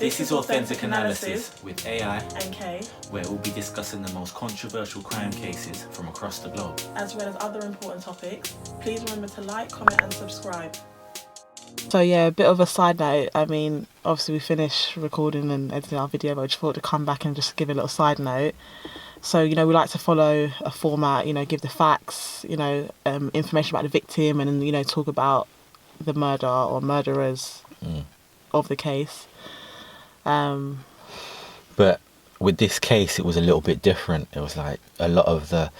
This is Authentic Analysis with AI and K, where we'll be discussing the most controversial crime cases from across the globe. as well as other important topics. Please remember to like, comment and subscribe. So yeah, a bit of a side note. I mean, obviously we finished recording and editing our video, but I just thought to come back and just give a little side note. So, we like to follow a format, give the facts, information about the victim and, talk about the murder or murderers of the case. But with this case, it was a little bit different. It was like a lot of the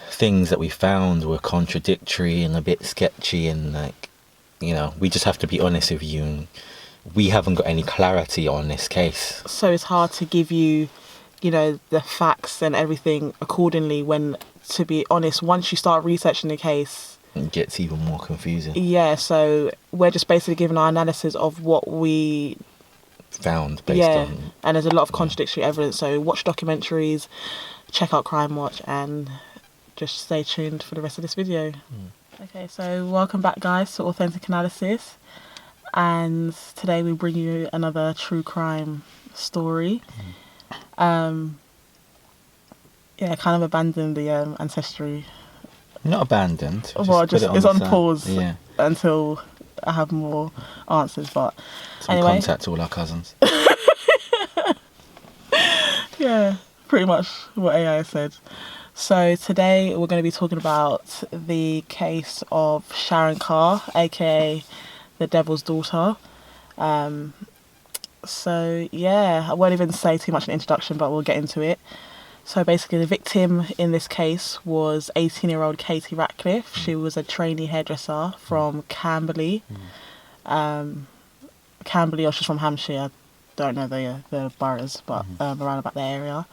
things that we found were contradictory and a bit sketchy, and we just have to be honest with you, and we haven't got any clarity on this case. So it's hard to give you, the facts and everything accordingly when, to be honest, once you start researching the case, it gets even more confusing. Yeah, so we're just basically giving our analysis of what we found based on... and there's a lot of contradictory evidence, so watch documentaries, check out Crime Watch, and just stay tuned for the rest of this video. Okay, so welcome back guys to Authentic Analysis, and today we bring you another true crime story. Kind of abandoned the ancestry. Not abandoned. It's on pause until I have more answers. But anyway, contact all our cousins. Yeah, pretty much what AI said. So today we're going to be talking about the case of Sharon Carr, aka the Devil's Daughter. So yeah, I won't even say too much in the introduction, but we'll get into it. So basically the victim in this case was 18-year-old Katie Ratcliffe. She was a trainee hairdresser from Camberley. Camberley, or she's from Hampshire. I don't know the boroughs, but around about the area.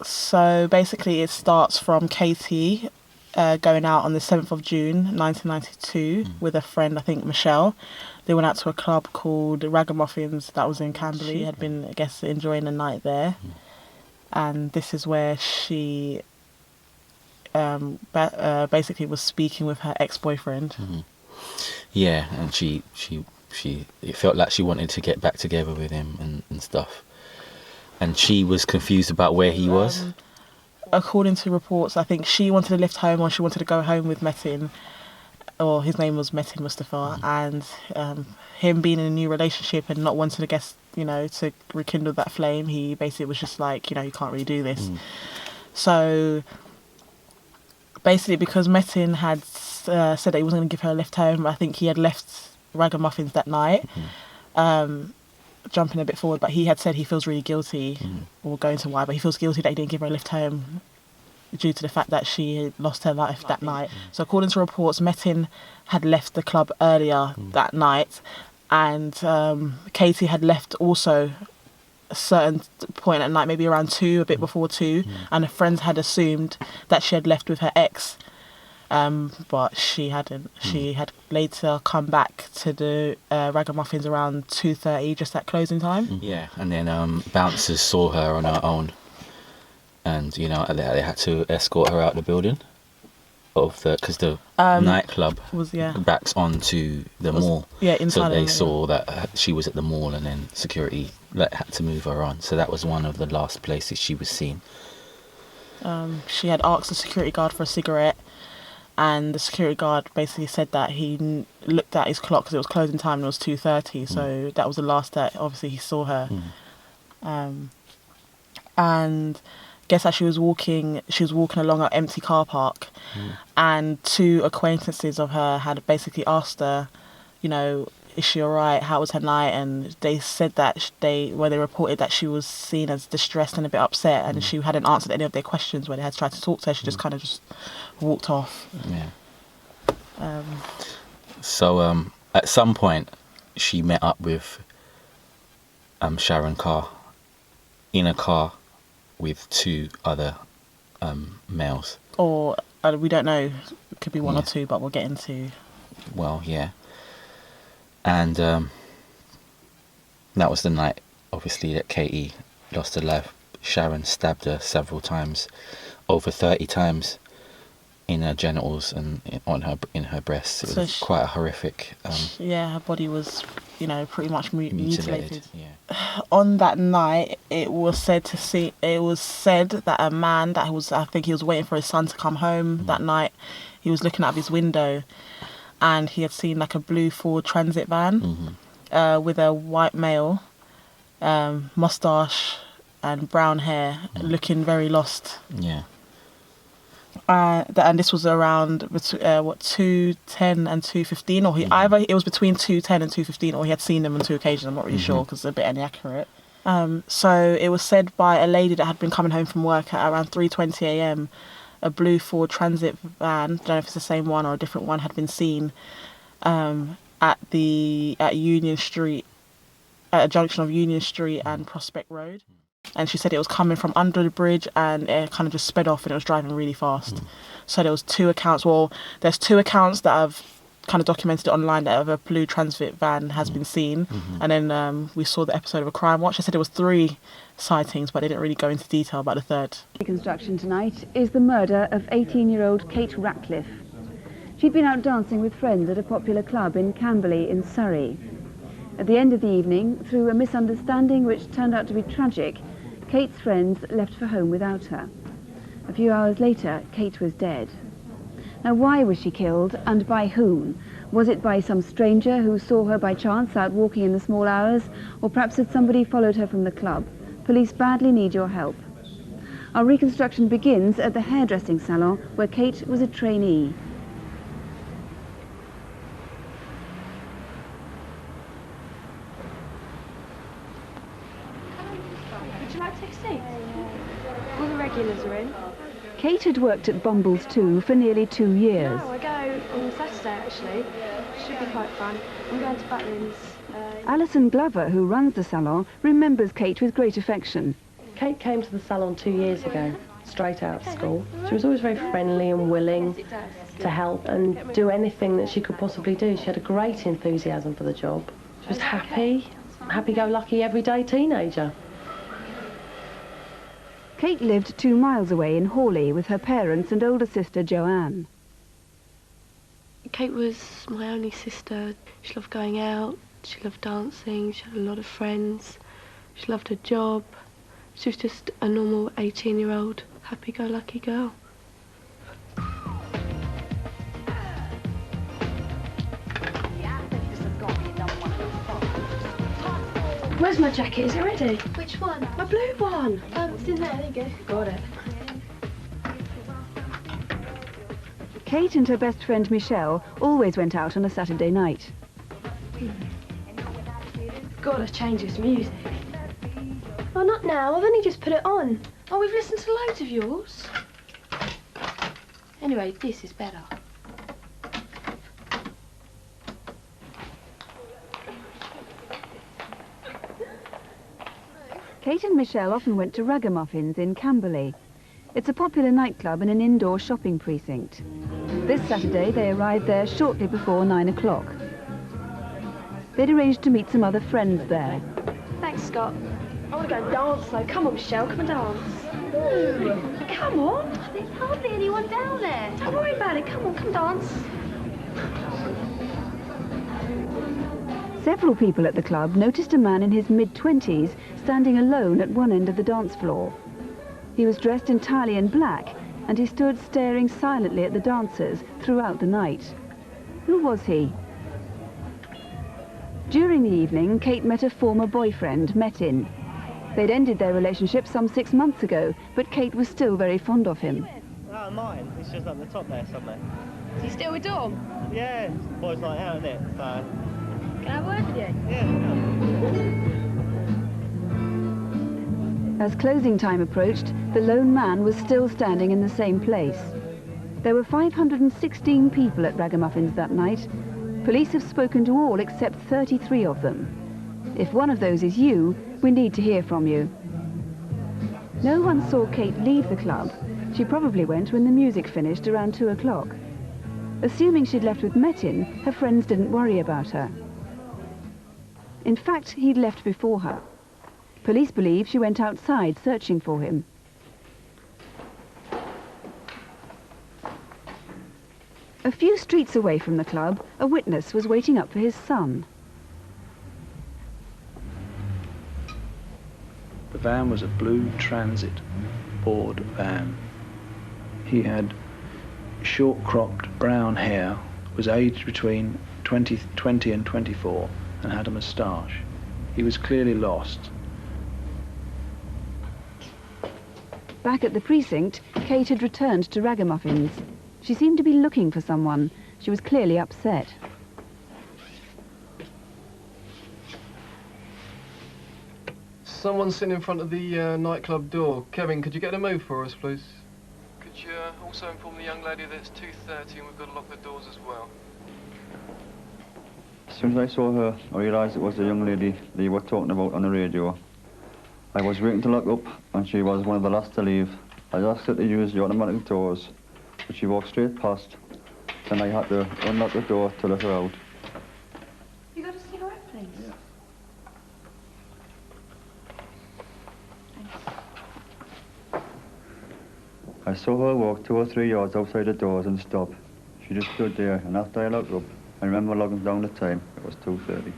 So basically it starts from Katie going out on the 7th of June 1992 with a friend, I think Michelle. They went out to a club called Ragamuffins that was in Camberley. She had been, I guess, enjoying the night there. And this is where she basically was speaking with her ex-boyfriend. Yeah, and she it felt like she wanted to get back together with him and stuff. And she was confused about where he was. According to reports, I think she wanted to lift home, or she wanted to go home with Metin, or his name was Metin Mustafa, and him being in a new relationship and not wanting to guess, to rekindle that flame, he basically was just like, you can't really do this. So basically, because Metin had said that he wasn't going to give her a lift home, I think he had left Ragamuffins that night. Jumping a bit forward, but he had said he feels really guilty, or going to why, but he feels guilty that he didn't give her a lift home due to the fact that she lost her life that night. So according to reports, Metin had left the club earlier that night, and Katie had left also a certain point at night, maybe around 2, a bit before 2, and her friends had assumed that she had left with her ex. But she hadn't. She had later come back to the Ragamuffins around 2:30, just at closing time. Yeah, and then bouncers saw her on her own, and they had to escort her out the building because the nightclub backs onto the mall. Yeah, inside. So they saw that she was at the mall, and then security had to move her on. So that was one of the last places she was seen. She had asked the security guard for a cigarette. And the security guard basically said that he looked at his clock because it was closing time and it was 2:30. So that was the last that obviously he saw her. And guess as she was walking along an empty car park, and 2 acquaintances of her had basically asked her, is she alright? How was her night? And they said that they reported that she was seen as distressed and a bit upset, and she hadn't answered any of their questions when they had tried to talk to her. She just kind of just walked off. Yeah. So at some point she met up with Sharon Carr in a car with 2 other males. Or we don't know. It could be 1 or 2, but we'll get into. Well, yeah. And that was the night, obviously, that Katie lost her life. Sharon stabbed her several times, over 30 times, in her genitals and in her breasts. It was quite a horrific. Her body was you know, pretty much mutilated. Yeah. On that night, it was said that a man that was, I think he was waiting for his son to come home that night. He was looking out of his window, and he had seen like a blue Ford Transit van with a white male, mustache and brown hair, looking very lost. Yeah. And this was around 2:10 and 2:15, or either it was between 2:10 and 2:15, or he had seen them on two occasions. I'm not really sure because it's a bit inaccurate. So it was said by a lady that had been coming home from work at around 3:20 a.m. a blue Ford Transit van, I don't know if it's the same one or a different one, had been seen at Union Street, at a junction of Union Street and Prospect Road. And she said it was coming from under the bridge and it kind of just sped off and it was driving really fast. So there was two accounts. Well, there's two accounts that have kind of documented it online that a blue transit van has been seen. And then we saw the episode of A Crime Watch. They said it was 3 sightings, but they didn't really go into detail about the third. Reconstruction tonight is the murder of 18-year-old Kate Ratcliffe. She'd been out dancing with friends at a popular club in Camberley in Surrey. At the end of the evening, through a misunderstanding which turned out to be tragic, Kate's friends left for home without her. A few hours later, Kate was dead. Now, why was she killed, and by whom? Was it by some stranger who saw her by chance out walking in the small hours, or perhaps had somebody followed her from the club? Police badly need your help. Our reconstruction begins at the hairdressing salon where Kate was a trainee. Would you like to take a seat? All the regulars are in. Kate had worked at Bomble's too for nearly 2 years. No, I go on Saturday actually. Should be quite fun. I'm going to Butlins. Alison Glover, who runs the salon, remembers Kate with great affection. Kate came to the salon 2 years ago, straight out of school. She was always very friendly and willing to help and do anything that she could possibly do. She had a great enthusiasm for the job. She was happy-go-lucky, everyday teenager. Kate lived 2 miles away in Hawley with her parents and older sister Joanne. Kate was my only sister. She loved going out, she loved dancing, she had a lot of friends, she loved her job. She was just a normal 18-year-old, happy-go-lucky girl. Where's my jacket? Is it ready? Which one? My blue one. It's in there, there you go. Got it. Kate and her best friend Michelle always went out on a Saturday night. Gotta change this music. Oh, not now. I've only just put it on. Oh, we've listened to loads of yours. Anyway, this is better. Kate and Michelle often went to Ragamuffins in Camberley. It's a popular nightclub and an indoor shopping precinct. This Saturday they arrived there shortly before 9 o'clock. They'd arranged to meet some other friends there. Thanks, Scott. I want to go and dance, though. Come on, Michelle, come and dance. Ooh. Come on. There's hardly anyone down there. Don't worry about it. Come on, come dance. Several people at the club noticed a man in his mid-20s standing alone at one end of the dance floor. He was dressed entirely in black, and he stood staring silently at the dancers throughout the night. Who was he? During the evening, Kate met a former boyfriend, Metin. They'd ended their relationship some 6 months ago, but Kate was still very fond of him. Oh, mine. It's just up the top there somewhere. Is he still with Dawn? Yeah, it's boys' night out, isn't it? So, Can I have a word with you? yeah. As closing time approached, the lone man was still standing in the same place. There were 516 people at Ragamuffins that night. Police have spoken to all except 33 of them. If one of those is you, we need to hear from you. No one saw Kate leave the club. She probably went when the music finished around 2 o'clock. Assuming she'd left with Metin, her friends didn't worry about her. In fact, he'd left before her. Police believe she went outside searching for him. A few streets away from the club, a witness was waiting up for his son. van was a blue Transit board van. He had short-cropped brown hair, was aged between 20 and 24, and had a moustache. He was clearly lost. Back at the precinct, Kate had returned to Ragamuffins. She seemed to be looking for someone. She was clearly upset. Someone's sitting in front of the nightclub door. Kevin, could you get a move for us, please? Could you also inform the young lady that it's 2:30 and we've got to lock the doors as well? As soon as I saw her, I realised it was the young lady they were talking about on the radio. I was waiting to lock up, and she was one of the last to leave. I asked her to use the automatic doors, but she walked straight past, and I had to unlock the door to let her out. You got a cigarette, please? Yeah. I saw her walk 2 or 3 yards outside the doors and stop. She just stood there, and after I locked up, I remember logging down the time. It was 2:30.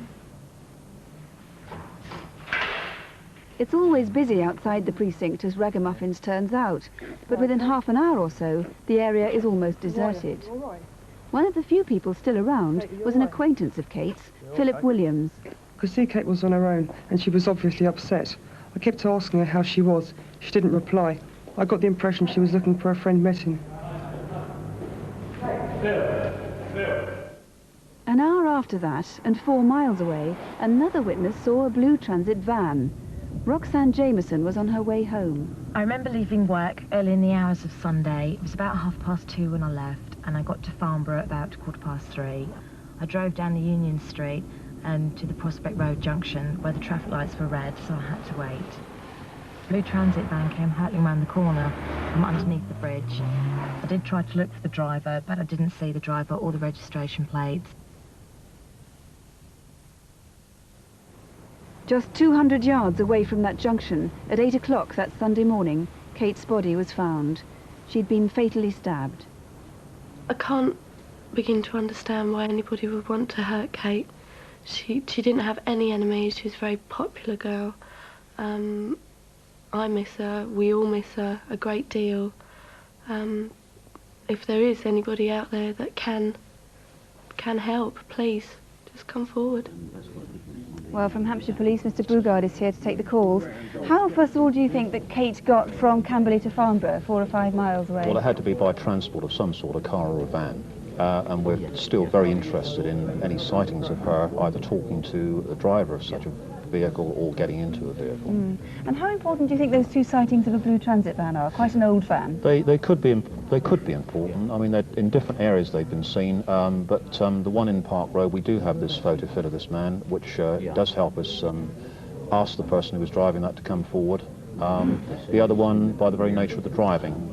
It's always busy outside the precinct, as Ragamuffins turns out, but within half an hour or so, the area is almost deserted. One of the few people still around was an acquaintance of Kate's, Philip Williams. Could see Kate was on her own, and she was obviously upset. I kept asking her how she was. She didn't reply. I got the impression she was looking for a friend Metin. An hour after that, and 4 miles away, another witness saw a blue transit van. Roxanne Jameson was on her way home. I remember leaving work early in the hours of Sunday. It was about 2:30 when I left, and I got to Farnborough about 3:15. I drove down the Union Street and to the Prospect Road junction where the traffic lights were red, so I had to wait. Blue transit van came hurtling round the corner from underneath the bridge. I did try to look for the driver, but I didn't see the driver or the registration plates. Just 200 yards away from that junction, at 8 o'clock that Sunday morning, Kate's body was found. She'd been fatally stabbed. I can't begin to understand why anybody would want to hurt Kate. She didn't have any enemies. She was a very popular girl. I miss her. We all miss her a great deal. If there is anybody out there that can help, please just come forward. Well, from Hampshire Police, Mr. Brugard is here to take the calls. How, first of all, do you think that Kate got from Camberley to Farnborough, 4 or 5 miles away? Well, it had to be by transport of some sort, a car or a van. And we're still very interested in any sightings of her, either talking to the driver of such a vehicle or getting into a vehicle. And how important do you think those 2 sightings of a blue transit van are? Quite an old van. They could be important. I mean, in different areas they've been seen, but the one in Park Road, we do have this photo fit of this man, which does help us ask the person who was driving that to come forward. The other one, by the very nature of the driving,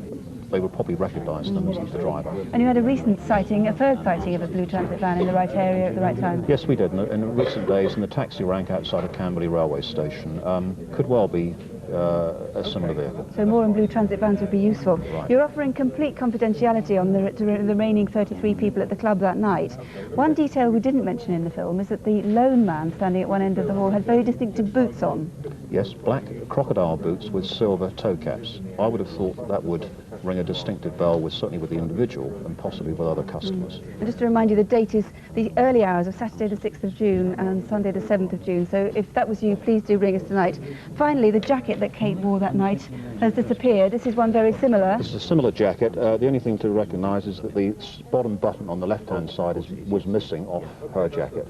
they would probably recognise them as the driver. And you had a recent sighting, a third sighting of a blue transit van in the right area at the right time? Yes, we did. In recent days, in the taxi rank outside of Camberley railway station, could well be a similar vehicle. So more on blue transit vans would be useful. Right. You're offering complete confidentiality on the remaining 33 people at the club that night. One detail we didn't mention in the film is that the lone man standing at one end of the hall had very distinctive boots on. Yes, black crocodile boots with silver toe caps. I would have thought that would ring a distinctive bell, certainly with the individual and possibly with other customers. And just to remind you, the date is the early hours of Saturday the 6th of June and Sunday the 7th of June. So if that was you, please do ring us tonight. Finally, the jacket that Kate wore that night has disappeared. This is one very similar. This is a similar jacket. The only thing to recognise is that the bottom button on the left-hand side was missing off her jacket.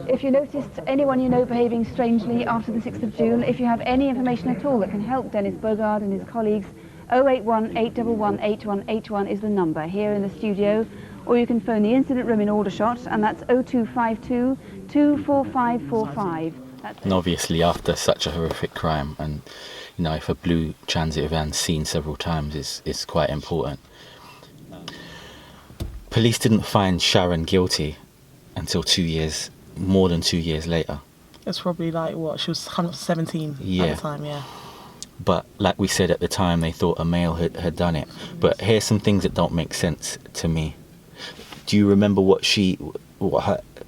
If you noticed anyone you know behaving strangely after the 6th of June, if you have any information at all that can help Dennis Bogard and his colleagues, 081 811 8181 is the number here in the studio, or you can phone the incident room in Aldershot, and that's 0252 24545. And obviously after such a horrific crime, and you know, if a blue transit van seen several times is quite important. Police didn't find Sharon guilty until more than 2 years later. It's probably like, what, she was 17 at the time, yeah. But like we said at the time, they thought a male had done it. But here's some things that don't make sense to me. Do you remember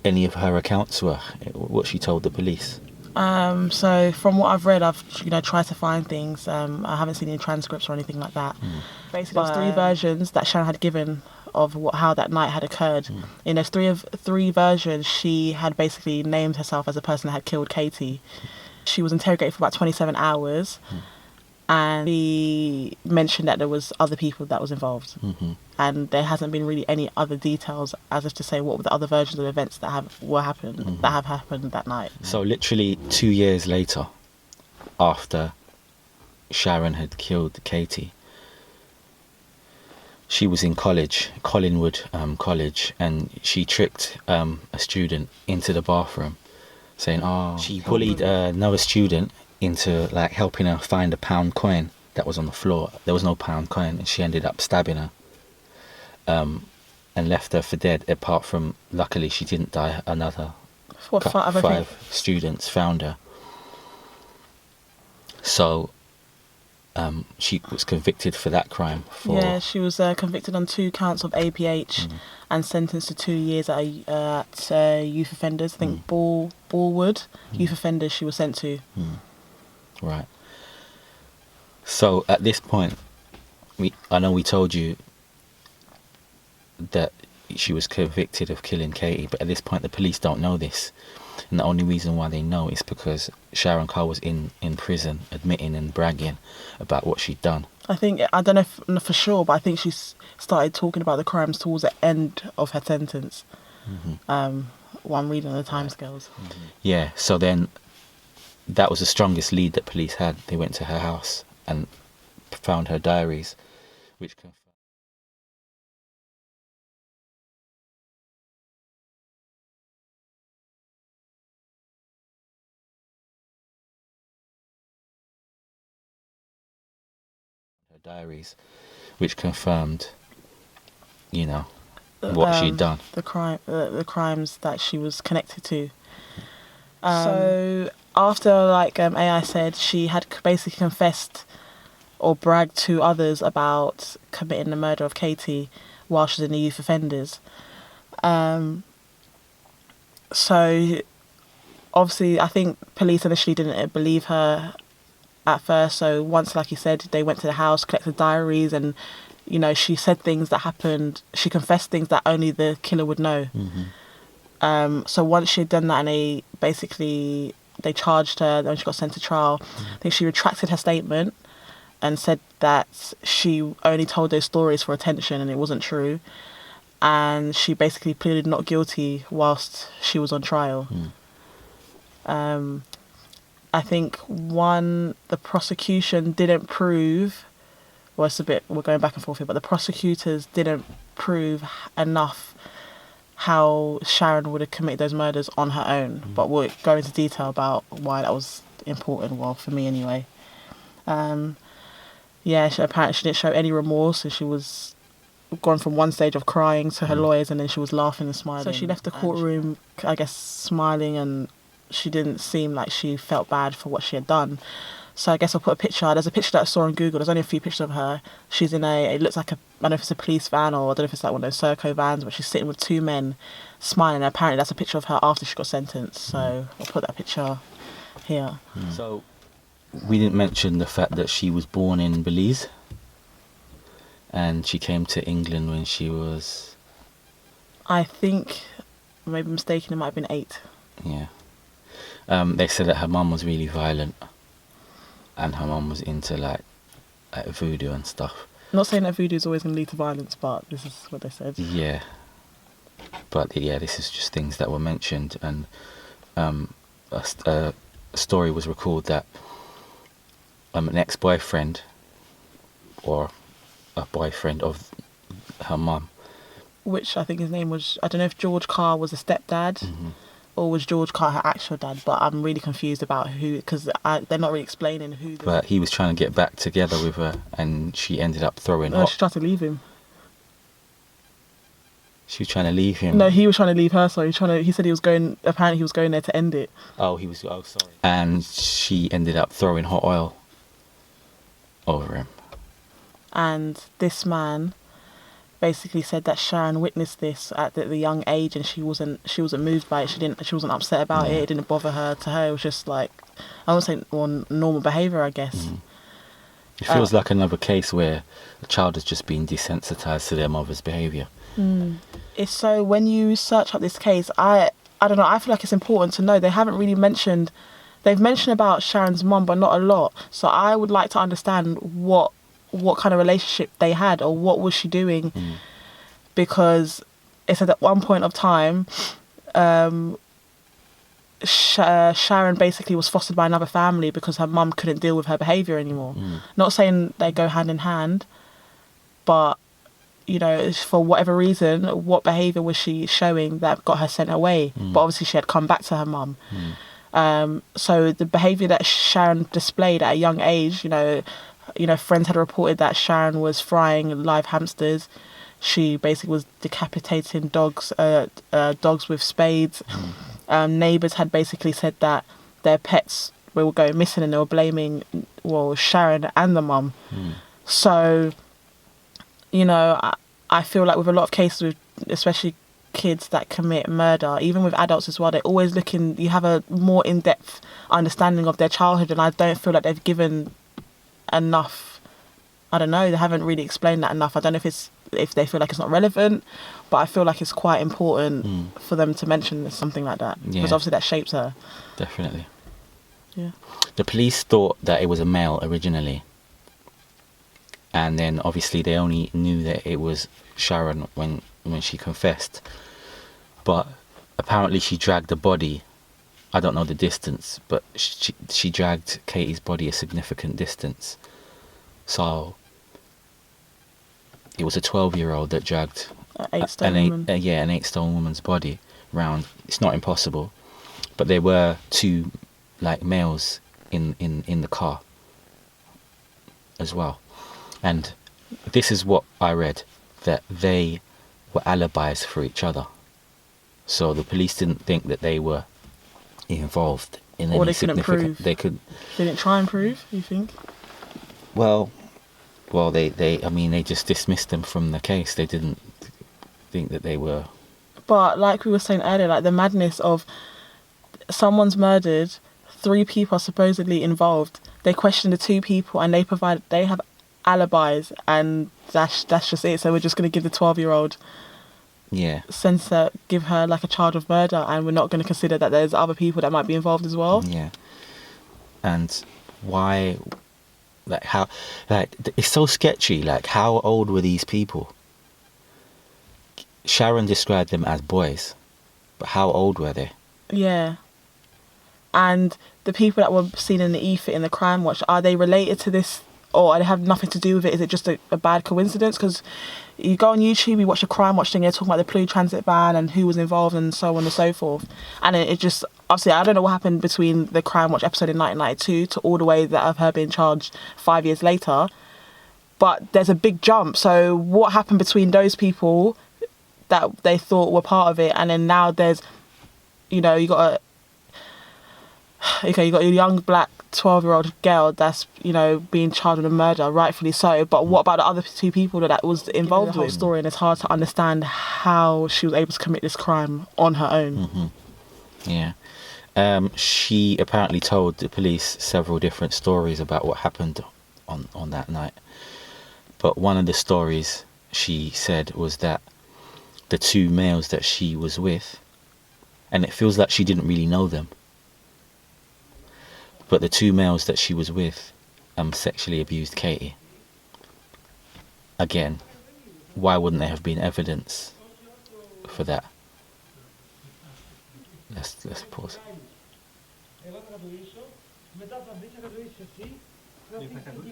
any of her accounts were, what she told the police? So from what I've read, I've tried to find things. I haven't seen any transcripts or anything like that. Basically, there's three versions that Sharon had given of how that night had occurred. In those three versions, she had basically named herself as the person that had killed Katie. She was interrogated for about 27 hours, and she mentioned that there was other people that was involved. And there hasn't been really any other details as if to say what were the other versions of events that have happened that night. So literally 2 years later, after Sharon had killed Katie, she was in college, Collinwood College, and she tricked a student into the bathroom, saying, she bullied another student into like helping her find a pound coin that was on the floor. There was no pound coin, and she ended up stabbing her. And left her for dead, apart from, luckily she didn't die, another five students found her. So she was convicted for that crime. Yeah, she was convicted on 2 counts of APH and sentenced to 2 years at youth offenders. I think Ballwood youth offenders she was sent to. Right. So at this point, I know we told you that she was convicted of killing Katie, but at this point the police don't know this, and the only reason why they know is because Sharon Carr was in prison admitting and bragging about what she'd done. I don't know if, for sure, but I think she started talking about the crimes towards the end of her sentence. While I'm reading the timescales. Yeah, so then that was the strongest lead that police had. They went to her house and found her diaries, which confirmed what she'd done. The crimes that she was connected to. So after, like AI said, she had basically confessed or bragged to others about committing the murder of Katie while she was in the youth offenders. So obviously I think police initially didn't believe her at first. So once, like you said, they went to the house, collected diaries, and she said things that happened. She confessed things that only the killer would know. So once she had done that, and they charged her, then she got sent to trial. I think she retracted her statement and said that she only told those stories for attention and it wasn't true. And she basically pleaded not guilty whilst she was on trial. I think the prosecution didn't prove, well, we're going back and forth here, but the prosecutors didn't prove enough how Sharon would have committed those murders on her own. But we'll go into detail about why that was important, well, for me anyway. Apparently she didn't show any remorse, and she was gone from one stage of crying to her lawyers, and then she was laughing and smiling. So she left the courtroom, I guess, smiling, and she didn't seem like she felt bad for what she had done. So I guess I'll put a picture. There's a picture that I saw on Google. There's only a few pictures of her. She's in it looks like I don't know if it's a police van or I don't know if it's like one of those Serco vans, but she's sitting with 2 men smiling. And apparently that's a picture of her after she got sentenced. So I'll put that picture here. So we didn't mention the fact that she was born in Belize and she came to England when she was... I think, maybe mistaken, it might have been 8. Yeah. They said that her mum was really violent and her mum was into like voodoo and stuff. Not saying that voodoo is always going to lead to violence, but this is what they said. Yeah. But yeah, this is just things that were mentioned, and a story was recalled that an ex-boyfriend or a boyfriend of her mum, which I think his name was, I don't know if George Carr was a stepdad or was George Carr her actual dad, but I'm really confused about who, because they're not really explaining who. But he was trying to get back together with her, and she ended up throwing No, she tried to leave him. She was trying to leave him? No, he was trying to leave her, sorry. He said he was going there to end it. Oh, sorry. And she ended up throwing hot oil over him. And this man basically said that Sharon witnessed this at the young age, and she wasn't moved by it. She wasn't upset about it. It didn't bother her. To her, it was just like, I won't say normal behaviour, I guess. It feels like another case where a child has just been desensitized to their mother's behaviour. It's so, when you search up this case, I don't know, I feel like it's important to know they haven't really mentioned, they've mentioned about Sharon's mum, but not a lot. So I would like to understand what kind of relationship they had, or what was she doing, because it said at one point of time, Sharon basically was fostered by another family because her mum couldn't deal with her behaviour anymore. Not saying they go hand in hand, but, you know, for whatever reason, what behaviour was she showing that got her sent away? But obviously she had come back to her mum. So the behaviour that Sharon displayed at a young age, you know, friends had reported that Sharon was frying live hamsters. She basically was decapitating dogs with spades. Neighbours had basically said that their pets were going missing, and they were blaming, Sharon and the mum. So, you know, I feel like with a lot of cases, with especially kids that commit murder, even with adults as well, they're always looking, you have a more in-depth understanding of their childhood, and I don't feel like they've given enough. I don't know, they haven't really explained that enough. I don't know if they feel like it's not relevant, but I feel like it's quite important for them to mention something like that, because obviously that shapes her. Definitely. Yeah. The police thought that it was a male originally, and then obviously they only knew that it was Sharon when she confessed. But apparently she dragged the body, I don't know the distance, but she dragged Katie's body a significant distance. So it was a 12-year-old that dragged an 8-stone woman's body round. It's not impossible, but there were two males in the car as well. And this is what I read, that they were alibis for each other. So the police didn't think that they were involved in any significant... They didn't try and prove, you think? Well, they just dismissed them from the case. They didn't think that they were... But like we were saying earlier, like the madness of someone's murdered, 3 people are supposedly involved. They question the 2 people, and they have alibis, and that's just it. So we're just going to give the 12-year-old give her like a charge of murder, and we're not going to consider that there's other people that might be involved as well. Yeah. And why... it's so sketchy. Like, how old were these people? Sharon described them as boys, but how old were they? Yeah. And the people that were seen in the ether in the crime watch, are they related to this, or they have nothing to do with it? Is it just a bad coincidence? Because you go on YouTube, you watch a crime watch thing, they're talking about the Blue Transit ban and who was involved and so on and so forth. And it just, obviously, I don't know what happened between the crime watch episode in 1992 to all the way that of her being charged 5 years later. But there's a big jump. So what happened between those people that they thought were part of it, and then now there's, you got a young black 12-year-old girl that's, being charged with a murder, rightfully so. But what about the other 2 people that was involved with the whole story? And it's hard to understand how she was able to commit this crime on her own. Yeah. She apparently told the police several different stories about what happened on that night. But one of the stories she said was that the 2 males that she was with, and it feels like she didn't really know them, but the 2 males that she was with sexually abused Katie. Again, why wouldn't there have been evidence for that? Let's pause.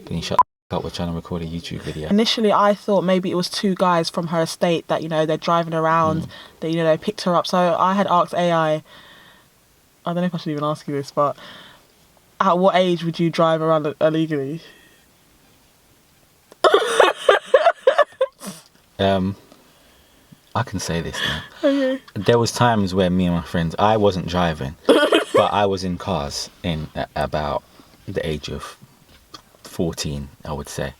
Can you shut up? We're trying to record a YouTube video. Initially, I thought maybe it was 2 guys from her estate that, they're driving around, that, they picked her up. So I had asked AI, I don't know if I should even ask you this, but at what age would you drive around illegally? I can say this now. Okay. There was times where me and my friends, I wasn't driving, but I was in cars in about the age of 14, I would say.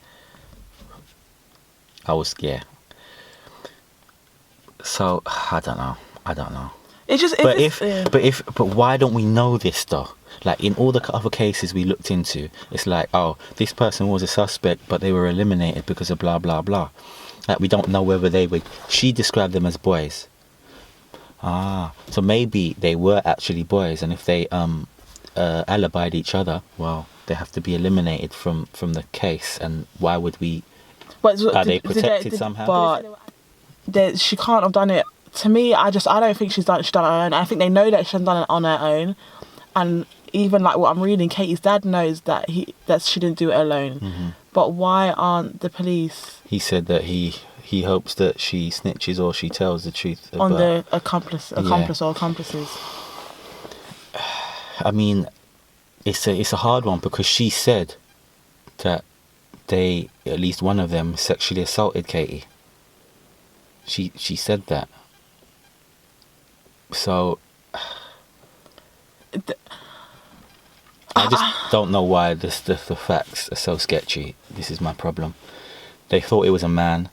I was scared. So I don't know. It's just. But why don't we know this though? Like in all the other cases we looked into, it's like, oh, this person was a suspect, but they were eliminated because of blah blah blah. Like we don't know whether they were. She described them as boys. So maybe they were actually boys, and if they alibied each other, well, they have to be eliminated from the case. And why would we? Are they protected somehow? But she can't have done it. To me, I don't think she's done it on her own. I think they know that she's done it on her own, and even like what I'm reading, Katie's dad knows that she didn't do it alone. Mm-hmm. But why aren't the police? He said that he hopes that she snitches or she tells the truth on the accomplice or accomplices. I mean, it's a hard one because she said that at least one of them sexually assaulted Katie. She said that. So I just don't know why the facts are so sketchy. This is my problem. They thought it was a man,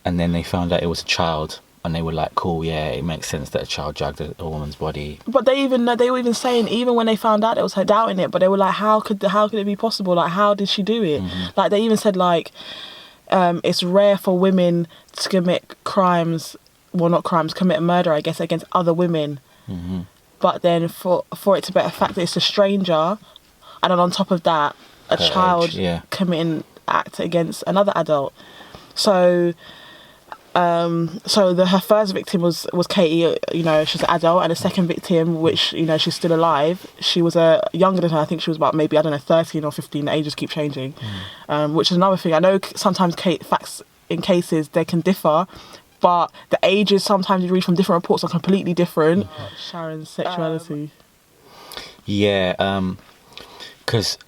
and then they found out it was a child, and they were like, cool, yeah, it makes sense that a child dragged a woman's body. But they were even saying, even when they found out, it was her doubting it, but they were like, how could it be possible? Like, how did she do it? Mm-hmm. Like, they even said, like, it's rare for women to commit crimes, well, not crimes, commit murder, I guess, against other women. Mm-hmm. But then for it to be a fact that it's a stranger, and then on top of that, a child committing act against another adult. So her first victim was Katie, you know, she's an adult, and the second victim, which, you know, she's still alive, she was younger than her. I think she was about maybe, 13 or 15. The ages keep changing, which is another thing. I know sometimes facts in cases, they can differ, but the ages sometimes you read from different reports are completely different. Sharon's sexuality. Because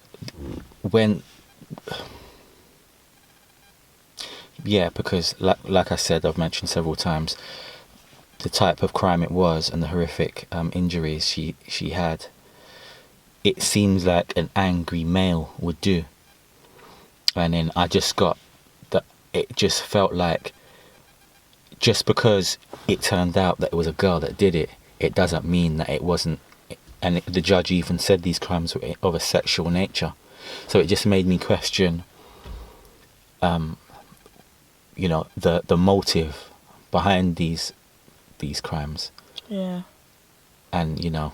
because like I said, I've mentioned several times, the type of crime it was and the horrific injuries she had, it seems like an angry male would do. And then I just got that, it just felt like, just because it turned out that it was a girl that did it, it doesn't mean that it wasn't. And the judge even said these crimes were of a sexual nature. So it just made me question, you know, the motive behind these crimes. Yeah. And, you know,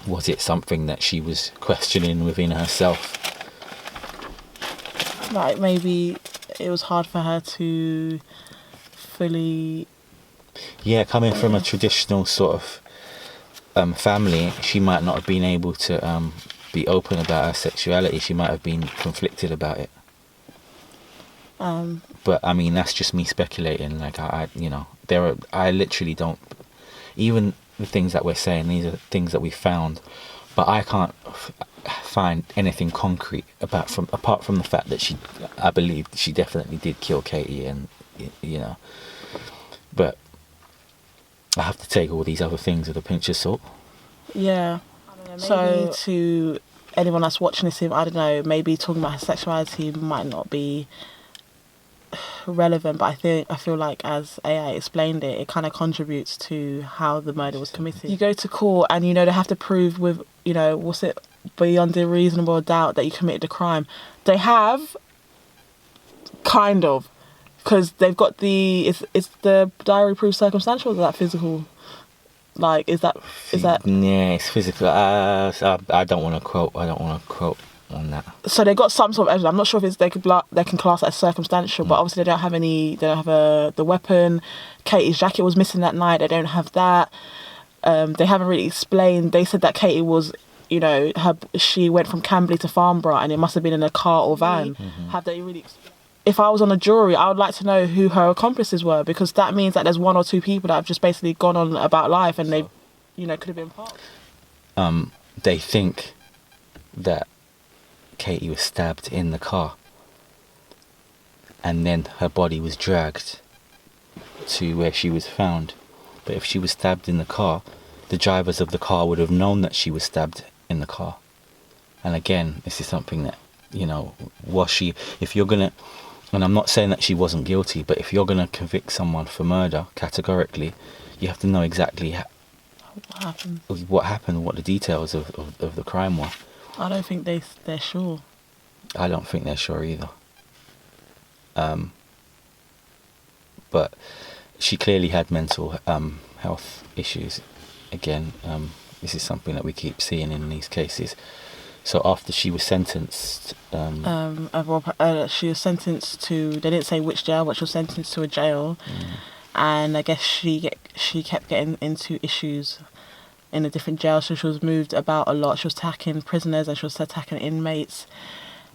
was it something that she was questioning within herself? Like, maybe it was hard for her to fully... Yeah, coming from a traditional sort of family, she might not have been able to be open about her sexuality. She might have been conflicted about it. But I mean, that's just me speculating. Like I you know, I literally don't. Even the things that we're saying, these are things that we found, but I can't find anything concrete apart from the fact that I believe she definitely did kill Katie, and you know. But I have to take all these other things with a pinch of salt. Yeah. So to anyone that's watching this, I don't know, maybe talking about her sexuality might not be relevant, but I feel like, as AI explained it kind of contributes to how the murder was committed. You go to court and, you know, they have to prove with, you know, what's it, beyond a reasonable doubt that you committed a crime. They have, kind of, because they've got it's the diary proof circumstantial, or is that physical? Like, is that yeah, it's physical. I don't want to quote on that. So they got some sort of evidence. I'm not sure if they can class that as circumstantial, but obviously they don't have the weapon. Katie's jacket was missing that night. They don't have that. They haven't really explained. They said that Katie was, you know, she went from Camberley to Farnborough, and it must have been in a car or van. Mm-hmm. Have they really explained? If I was on a jury, I would like to know who her accomplices were, because that means that there's one or two people that have just basically gone on about life, and they, you know, could have been part. They think that Katie was stabbed in the car, and then her body was dragged to where she was found. But if she was stabbed in the car, the drivers of the car would have known that she was stabbed in the car. And again, this is something that, you know, if you're gonna, And I'm not saying that she wasn't guilty, but if you're going to convict someone for murder, categorically, you have to know exactly what happened, what the details of the crime were. I don't think they're sure. I don't think they're sure either. But she clearly had mental health issues. Again, this is something that we keep seeing in these cases. So after she was sentenced... she was sentenced to... They didn't say which jail, but she was sentenced to a jail. And I guess she kept getting into issues in a different jail. So she was moved about a lot. She was attacking prisoners and she was attacking inmates.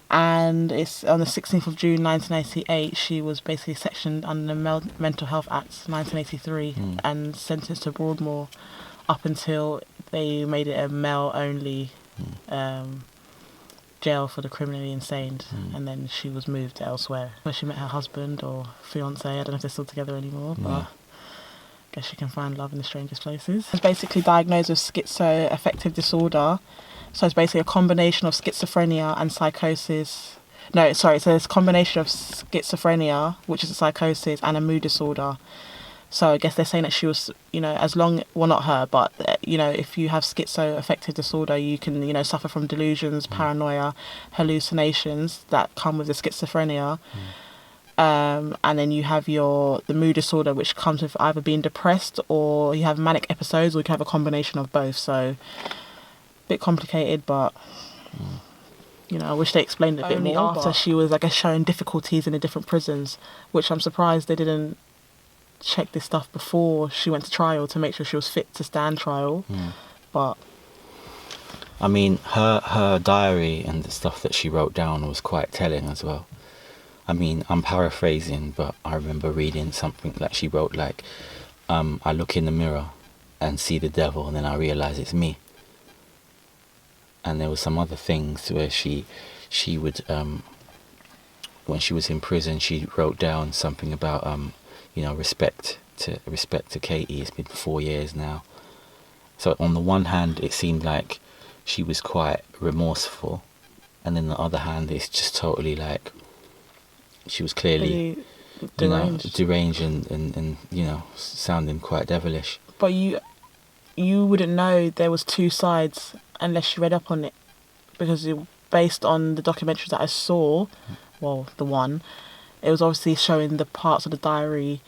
And it's on the 16th of June 1988, she was basically sectioned under the Mental Health Act 1983 and sentenced to Broadmoor up until they made it a male-only jail for the criminally insane. And then she was moved elsewhere, where she met her husband or fiancé. I don't know if they're still together anymore, but I guess she can find love in the strangest places. She's basically diagnosed with schizoaffective disorder. So it's basically a combination of schizophrenia and psychosis. No, sorry, so it's a combination of schizophrenia, which is a psychosis, and a mood disorder. So I guess they're saying that she was, well, not her, but, if you have schizoaffective disorder, you can, suffer from delusions, paranoia, hallucinations that come with the schizophrenia. And then you have the mood disorder, which comes with either being depressed or you have manic episodes, or you can have a combination of both. So... bit complicated, but I wish they explained it a bit more. After she was, I guess, showing difficulties in the different prisons, which I'm surprised they didn't check this stuff before she went to trial to make sure she was fit to stand trial. But I mean, her diary and the stuff that she wrote down was quite telling as well. I mean, I'm paraphrasing, but I remember reading something that she wrote like, I look in the mirror and see the devil, and then I realise it's me. And there were some other things where she would, when she was in prison, she wrote down something about, respect to Katie. It's been 4 years now. So on the one hand, it seemed like she was quite remorseful, and then the other hand, it's just totally like she was clearly deranged and sounding quite devilish. But you wouldn't know there was two sides unless you read up on it, because based on the documentaries that I saw, well, the one, it was obviously showing the parts of the diary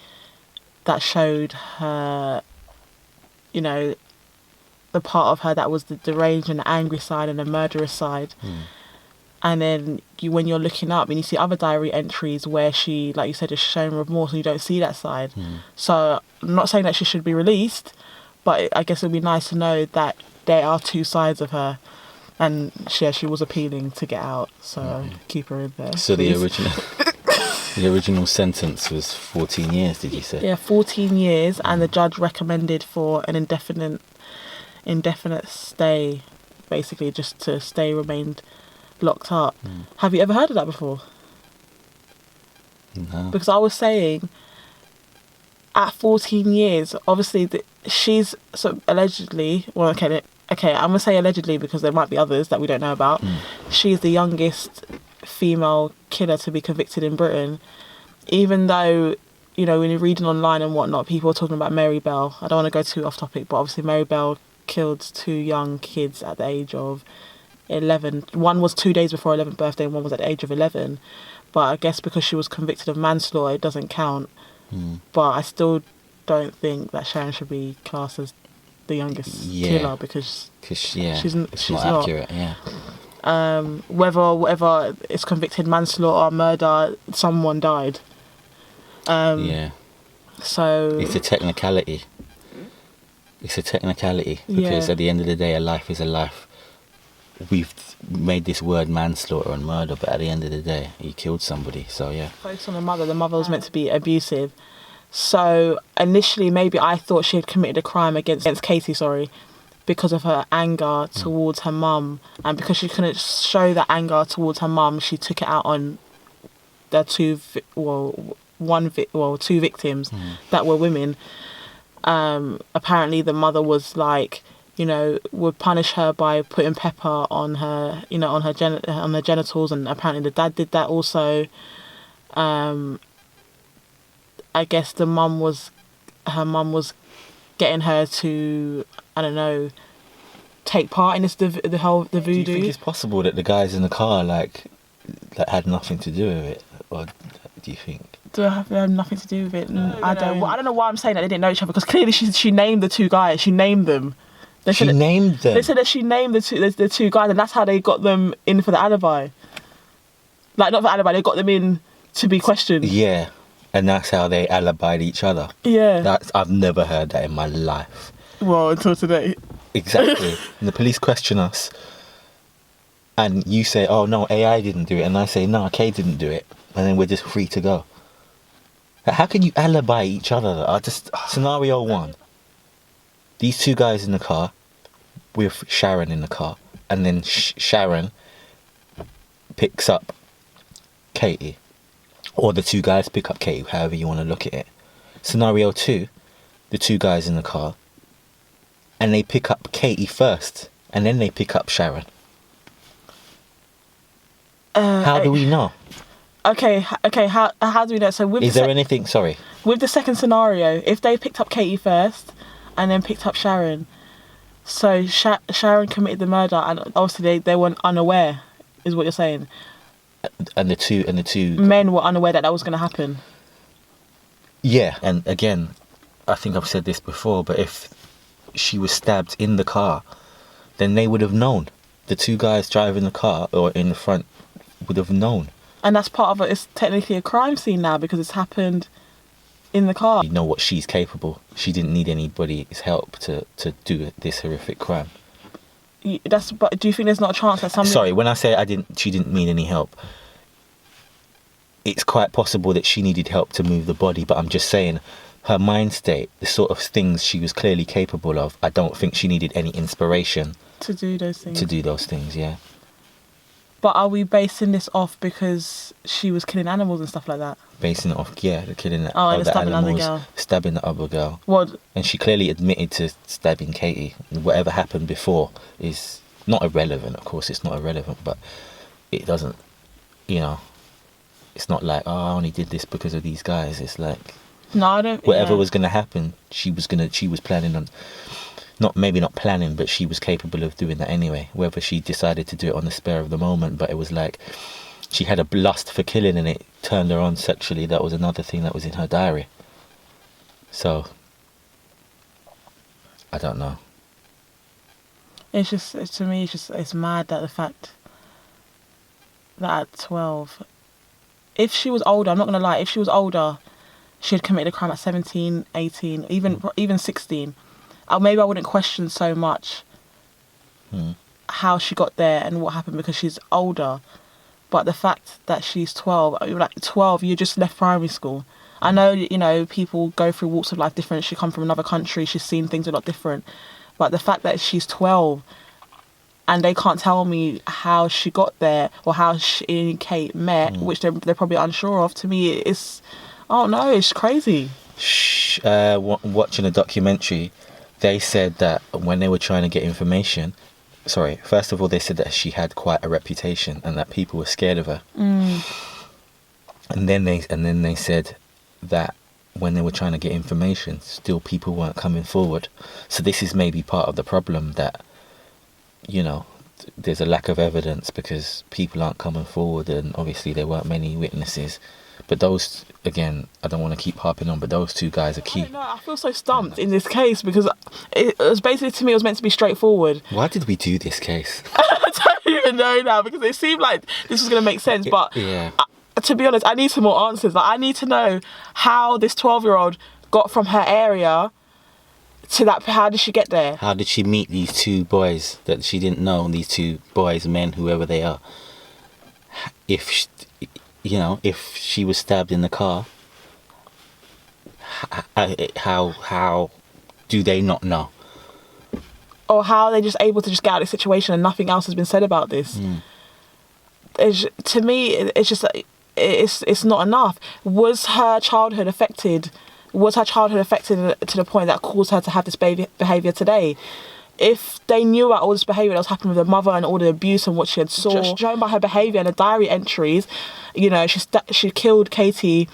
that showed her, the part of her that was the deranged and the angry side and the murderous side. And then when you're looking up and you see other diary entries where she, like you said, is showing remorse and you don't see that side. So I'm not saying that she should be released, but I guess it would be nice to know that there are two sides of her, and she was appealing to get out, so keep her in there. So please. the original sentence was 14 years, did you say? Yeah, 14 years, and the judge recommended for an indefinite stay, basically just to remained locked up. Have you ever heard of that before? No. Because I was saying, at 14 years, obviously she's allegedly, well, okay, I'm going to say allegedly because there might be others that we don't know about. She's the youngest female killer to be convicted in Britain, even though, when you're reading online and whatnot, people are talking about Mary Bell. I don't want to go too off topic, but obviously Mary Bell killed two young kids at the age of 11. One was 2 days before her 11th birthday and one was at the age of 11. But I guess because she was convicted of manslaughter, it doesn't count. But I still don't think that Sharon should be classed as the youngest killer because she's not accurate. Whether it's convicted manslaughter, murder, someone died. So it's a technicality. Because at the end of the day, a life is a life. We've made this word manslaughter and murder, but at the end of the day, he killed somebody. So focus on the mother. The mother was meant to be abusive. So initially, maybe I thought she had committed a crime against Katie, because of her anger towards her mum, and because she couldn't show that anger towards her mum, she took it out on the two victims that were women. Apparently, the mother was like, would punish her by putting pepper on her, on her genitals, and apparently the dad did that also. I guess her mum was getting her to, I don't know, take part in this the voodoo. Do you think it's possible that the guys in the car like had nothing to do with it, or do you think? Do I have nothing to do with it? I don't. Well, I don't know why I'm saying that they didn't know each other, because clearly she named the two guys. She named them. They said that she named the two guys, and that's how they got them in for the alibi. Like, not for alibi, they got them in to be questioned. Yeah, and that's how they alibied each other. Yeah. I've never heard that in my life. Well, until today. Exactly. And the police question us, and you say, "Oh no, AI didn't do it," and I say, "No, K didn't do it," and then we're just free to go. How can you alibi each other? Scenario one. These two guys in the car with Sharon in the car, and then Sharon picks up Katie, or the two guys pick up Katie, however you want to look at it. Scenario two, the two guys in the car, and they pick up Katie first, and then they pick up Sharon. How do we know? Okay. How do we know? So is there anything? Sorry. With the second scenario, if they picked up Katie first and then picked up Sharon, so Sharon committed the murder, and obviously they weren't unaware, is what you're saying. And the two men were unaware that was going to happen. Yeah, and again, I think I've said this before, but if she was stabbed in the car, then they would have known. The two guys driving the car or in the front would have known. And that's part of it. It's technically a crime scene now because it's happened in the car. You know what she's capable. She didn't need anybody's help to do this horrific crime. But do you think there's not a chance that somebody... Sorry, when I say she didn't need any help, it's quite possible that she needed help to move the body, but I'm just saying her mind state, the sort of things she was clearly capable of, I don't think she needed any inspiration to do those things. To do those things, yeah. But are we basing this off because she was killing animals and stuff like that? Basing it off, yeah, the killing the and other stabbing animals, the girl. Stabbing the other girl. What? And she clearly admitted to stabbing Katie. Whatever happened before is not irrelevant, of course it's not irrelevant, but it doesn't, it's not like, I only did this because of these guys. It's like, no, I don't. Whatever was going to happen, she was planning on, maybe not planning, but she was capable of doing that anyway. Whether she decided to do it on the spur of the moment, but it was like she had a lust for killing and it turned her on sexually. That was another thing that was in her diary. So, I don't know. It's just, to me, it's mad that the fact that at 12, if she was older, I'm not going to lie, if she was older, she had committed a crime at 17, 18, even 16. Maybe I wouldn't question so much how she got there and what happened because she's older. But the fact that she's 12, like 12, you just left primary school. I know, people go through walks of life different. She come from another country. She's seen things a lot different. But the fact that she's 12 and they can't tell me how she got there or how she and Kate met, which they're probably unsure of, to me, it's crazy. Watching a documentary, they said that when they were trying to get information, first of all, they said that she had quite a reputation and that people were scared of her. And then they said that when they were trying to get information, still people weren't coming forward. So this is maybe part of the problem, that there's a lack of evidence because people aren't coming forward, and obviously there weren't many witnesses. But those, again, I don't want to keep harping on, but those two guys are key. I feel so stumped in this case because it was basically, to me, it was meant to be straightforward. Why did we do this case? I don't even know now because it seemed like this was going to make sense, but yeah. To be honest, I need some more answers. Like, I need to know how this 12-year-old got from her area to that. How did she get there? How did she meet these two boys that she didn't know? These two boys, men, whoever they are. If she was stabbed in the car, how do they not know? Or how are they just able to just get out of the situation and nothing else has been said about this? To me, it's just, it's not enough. Was her childhood affected to the point that caused her to have this behaviour today? if they knew about all this behaviour that was happening with her mother and all the abuse and what she had saw, just shown by her behaviour and the diary entries, you know, she killed Katie,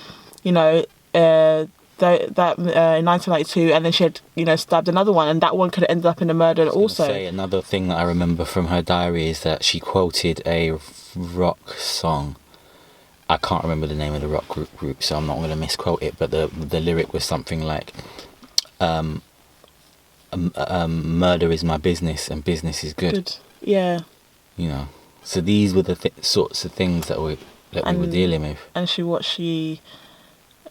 you know, in 1992, and then she had, you know, stabbed another one, and that one could have ended up in a murder also. Say another thing that I remember from her diary is that she quoted a rock song. I can't remember the name of the rock group, so I'm not going to misquote it, but the lyric was something like, murder is my business and business is good. Yeah. You know, so these were the sorts of things that we were dealing with. And she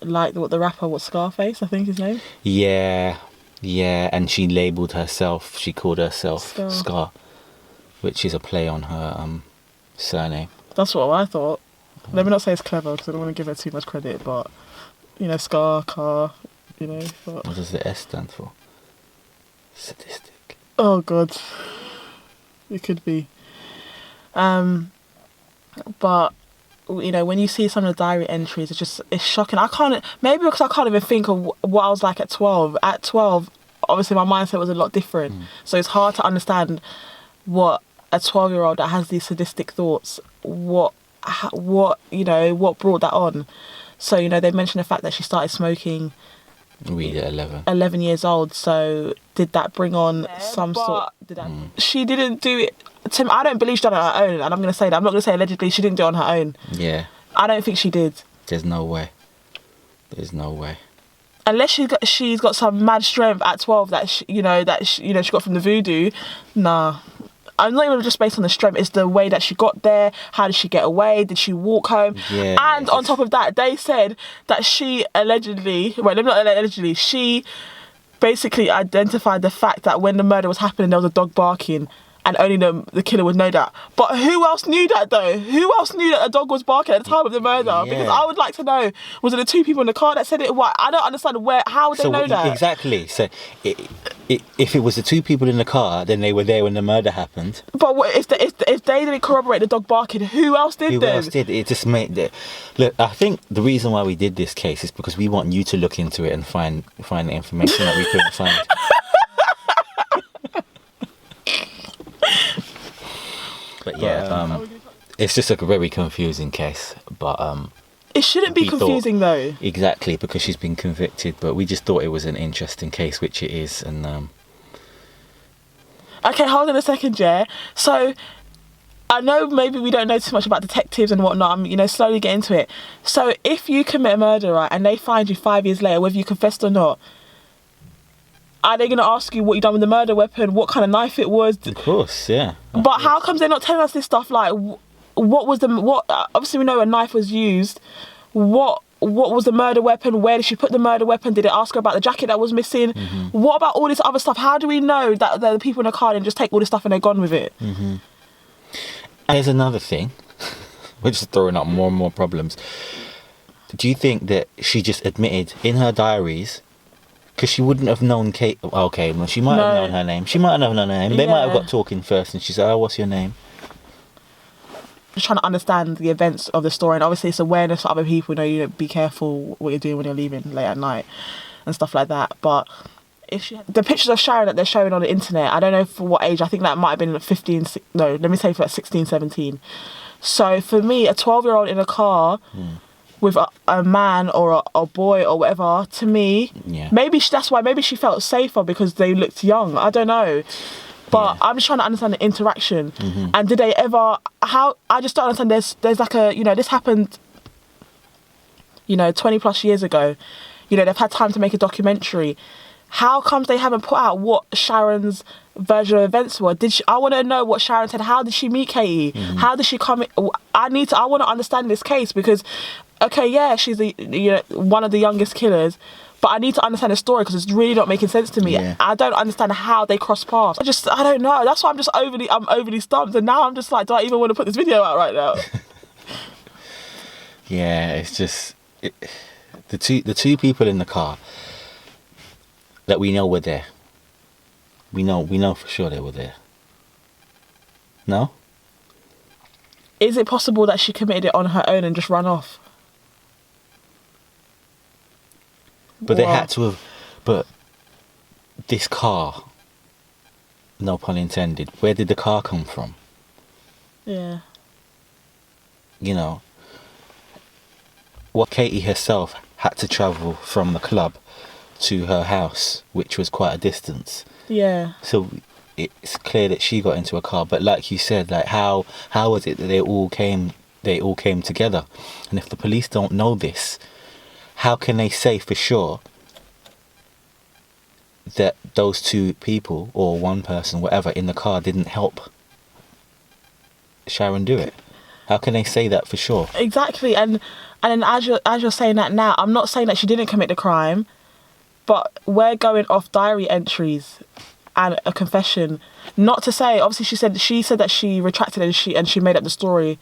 liked what the rapper, Scarface, I think his name. Yeah, and she labelled herself. She called herself Scar, which is a play on her surname. That's what I thought. Let me not say it's clever because I don't want to give her too much credit, but you know, Scar, Carr, you know. But... What does the S stand for? Sadistic. Oh God, it could be. But you know, when you see some of the diary entries, it's shocking. Maybe because I can't even think of what I was like at 12. At 12, obviously my mindset was a lot different, so it's hard to understand what a 12-year-old that has these sadistic thoughts, what you know, what brought that on. So you know, they mentioned the fact that she started smoking weed at 11 years old. So did that bring on some sort? She didn't do it. Tim, I don't believe she done it on her own, and I'm going to say that. I'm not going to say allegedly. She didn't do it on her own. Yeah. I don't think she did. There's no way. Unless she's got some mad strength at 12 that she got from the voodoo. Nah. I'm not even just based on the strength. It's the way that she got there. How did she get away? Did she walk home? Yeah. And on top of that, they said that she she basically identified the fact that when the murder was happening, there was a dog barking, and only the killer would know that. But who else knew that though? Who else knew that a dog was barking at the time of the murder? Yeah. Because I would like to know, was it the two people in the car that said it? What? I don't understand how would they know that? Exactly. So if it was the two people in the car, then they were there when the murder happened. But if they didn't corroborate the dog barking, who else did? Who else did? It just made it. Look, I think the reason why we did this case is because we want you to look into it and find the information that we couldn't find. But yeah, it's just a very confusing case. But it shouldn't be confusing though. Exactly, because she's been convicted. But we just thought it was an interesting case, which it is. And okay, hold on a second, yeah. So I know maybe we don't know too much about detectives and whatnot. I'm slowly getting into it. So if you commit a murder, right, and they find you 5 years later, whether you confessed or not, are they going to ask you what you done with the murder weapon, what kind of knife it was? Of course, yeah. But how comes they're not telling us this stuff? Like, obviously we know a knife was used. What was the murder weapon? Where did she put the murder weapon? Did they ask her about the jacket that was missing? Mm-hmm. What about all this other stuff? How do we know that the people in the car didn't just take all this stuff and they're gone with it? Mm-hmm. And there's another thing, which is throwing up more and more problems. Do you think that she just admitted in her diaries? Because she wouldn't have known Kate. Okay, well, she might have known her name. She might have known her name. They might have got talking first, and she said, "Oh, what's your name?" Just trying to understand the events of the story, and obviously it's awareness for other people. Be careful what you're doing when you're leaving late at night and stuff like that. But the pictures of Sharon that they're showing on the internet, I don't know for what age. I think that might have been 15. No, let me say for like 16, 17. So for me, a 12-year-old in a car. With a man or a boy or whatever, to me, maybe that's why she felt safer because they looked young. I don't know. But I'm just trying to understand the interaction. Mm-hmm. And did they ever, I just don't understand, there's like this happened, 20 plus years ago. They've had time to make a documentary. How comes they haven't put out what Sharon's version of events were? I want to know what Sharon said. How did she meet Katie? Mm-hmm. How did she come? I want to understand this case because, okay, yeah, she's one of the youngest killers, but I need to understand the story because it's really not making sense to me. Yeah. I don't understand how they cross paths. I don't know. That's why I'm overly stumped, and now I'm just like, do I even want to put this video out right now? Yeah, it's just the two people in the car that we know were there. We know for sure they were there. No? Is it possible that she committed it on her own and just run off? But they had to have. But this car no pun intended, where did the car come from? Yeah. You know, what Katie herself had to travel from the club to her house, which was quite a distance. Yeah. So it's clear that she got into a car, but like you said, like how was it that they all came together? And if the police don't know this, how can they say for sure that those two people or one person, whatever, in the car didn't help Sharon do it? How can they say that for sure? Exactly. And then as you're saying that now, I'm not saying that she didn't commit the crime, but we're going off diary entries and a confession. Not to say, obviously she said that she retracted and she made up the story.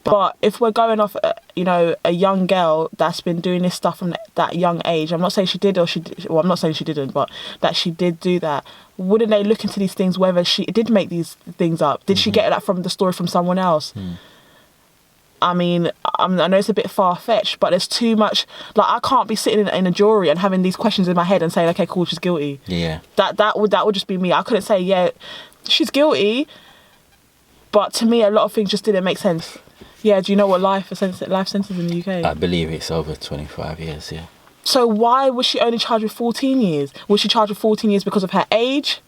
But if we're going off, a young girl that's been doing this stuff from that young age, I'm not saying she did I'm not saying she didn't, but that she did do that. Wouldn't they look into these things, whether she did make these things up? Did she get that from the story from someone else? I mean, I know it's a bit far-fetched, but there's too much. Like, I can't be sitting in a jury and having these questions in my head and saying, okay, cool, she's guilty. Yeah. That would just be me. I couldn't say, yeah, she's guilty, but to me, a lot of things just didn't make sense. Yeah, do you know what life sentence in the UK? I believe it's over 25 years, yeah. So why was she only charged with 14 years? Was she charged with 14 years because of her age?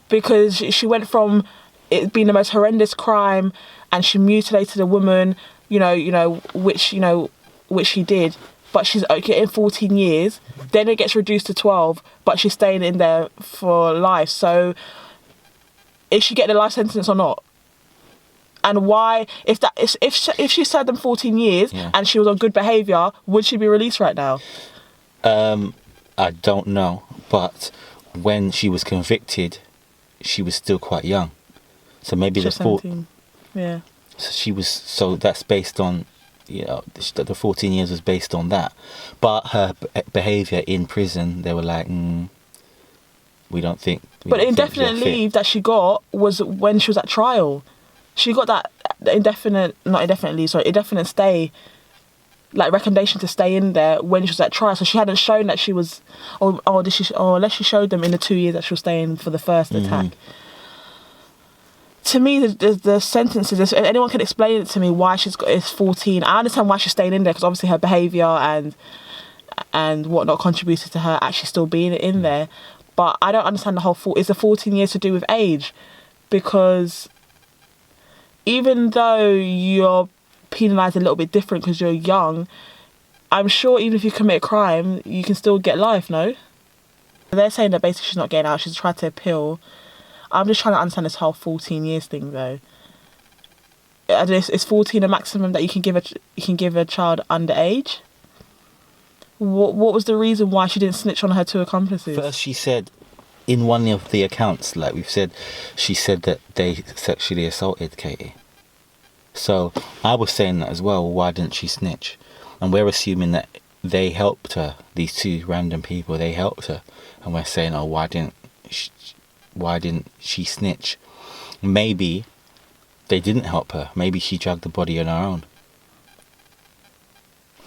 Because she went from it being the most horrendous crime and she mutilated a woman, which she did, but she's getting 14 years. Then it gets reduced to 12, but she's staying in there for life. So is she getting a life sentence or not? And why, if she served them 14 years and she was on good behaviour, would she be released right now? I don't know, but when she was convicted, she was still quite young. So maybe She's 17. Yeah. So that's based on, the 14 years was based on that. But her behaviour in prison, they were like, we don't think. But the indefinite leave that she got was when she was at trial. She got that indefinite stay, like recommendation to stay in there when she was at trial. So she hadn't shown that she was, unless she showed them in the 2 years that she was staying for the first attack. To me, the sentences, if anyone can explain it to me why it's 14, I understand why she's staying in there, because obviously her behaviour and whatnot contributed to her actually still being in there. But I don't understand the whole is the 14 years to do with age? Because even though you're penalised a little bit different because you're young, I'm sure even if you commit a crime, you can still get life, no? They're saying that basically she's not getting out, she's tried to appeal. I'm just trying to understand this whole 14 years thing, though. Is 14 a maximum that you can give a child underage? What was the reason why she didn't snitch on her two accomplices? First, she said in one of the accounts, like we've said, she said that they sexually assaulted Katie. So I was saying that as well. Why didn't she snitch? And we're assuming that they helped her. These two random people, they helped her, and we're saying, oh, why didn't she snitch? Maybe they didn't help her. Maybe she dragged the body on her own.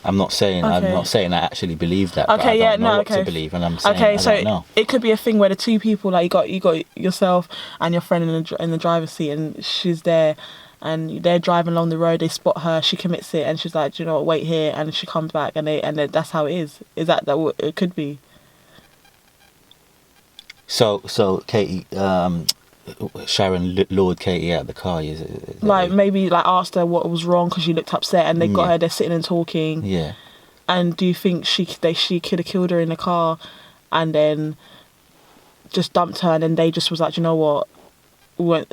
I'm not saying I actually believe that, but I don't know what to believe, and I'm saying I don't know. It could be a thing where the two people, like you got yourself and your friend in the driver's seat, and she's there, and they're driving along the road. They spot her, she commits it, and she's like, do you know what? Wait here, and she comes back, and that's how it is. Is that what it could be? So Katie, Sharon lured Katie out of the car. Maybe asked her what was wrong because she looked upset, and they got her there sitting and talking. Yeah. And do you think she could have killed her in the car, and then just dumped her, and then they just was like, you know what, we're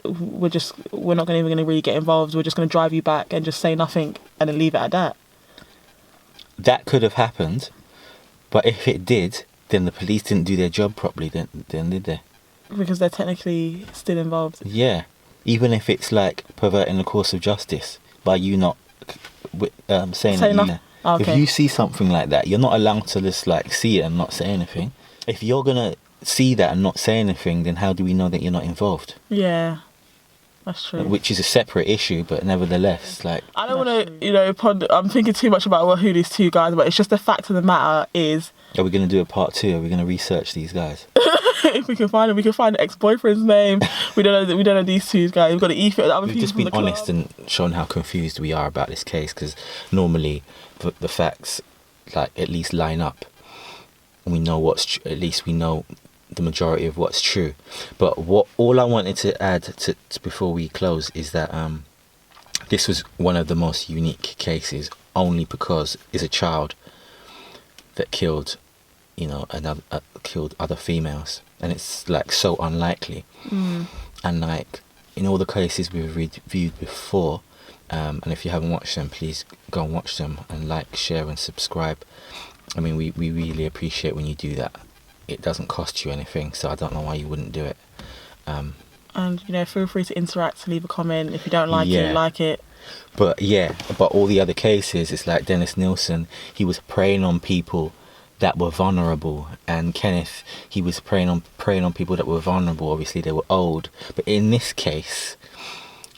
not even going to really get involved. We're just going to drive you back and just say nothing and then leave it at that. That could have happened, but if it did, then the police didn't do their job properly. Then did they? Because they're technically still involved. Yeah, even if it's like perverting the course of justice by you not saying that. Okay. If you see something like that, you're not allowed to just see it and not say anything. If you're gonna see that and not say anything, then how do we know that you're not involved? Yeah, that's true. Which is a separate issue, but nevertheless, I don't want to, I'm thinking too much about who these two guys are, but it's just the fact of the matter is Are we going to do a part 2? Are we going to research these guys? If we can find them, we can find the ex-boyfriend's name. We don't know these two guys. We've got to the other We've people just from been the honest club. and shown how confused we are about this case, because normally the facts, like, at least line up, and we know at least we know the majority of what's true. But all I wanted to add to before we close is that this was one of the most unique cases, only because it's a child that killed, killed other females, and it's like so unlikely. And like in all the cases we've reviewed before, and if you haven't watched them, please go and watch them and like, share and subscribe. I mean, we really appreciate when you do that. It doesn't cost you anything, so I don't know why you wouldn't do it. And feel free to interact, leave a comment. If you don't like it, like it. But all the other cases, it's like Dennis Nilsen, he was preying on people that were vulnerable, and Kenneth, he was preying on people that were vulnerable. Obviously they were old, but in this case,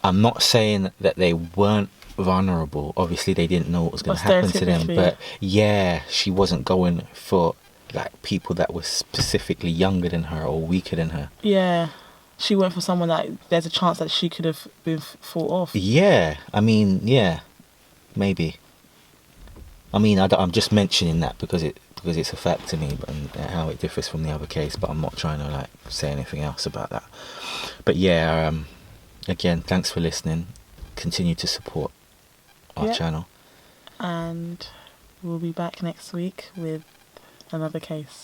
I'm not saying that they weren't vulnerable. Obviously they didn't know what was going to happen to them, but yeah, she wasn't going for like people that were specifically younger than her or weaker than her. Yeah, she went for someone that there's a chance that she could have been fought off. Yeah, I mean, yeah, maybe. I mean, I'm just mentioning that because it's a fact to me, and how it differs from the other case. But I'm not trying to like say anything else about that. But yeah, again, thanks for listening. Continue to support our channel, and we'll be back next week with another case.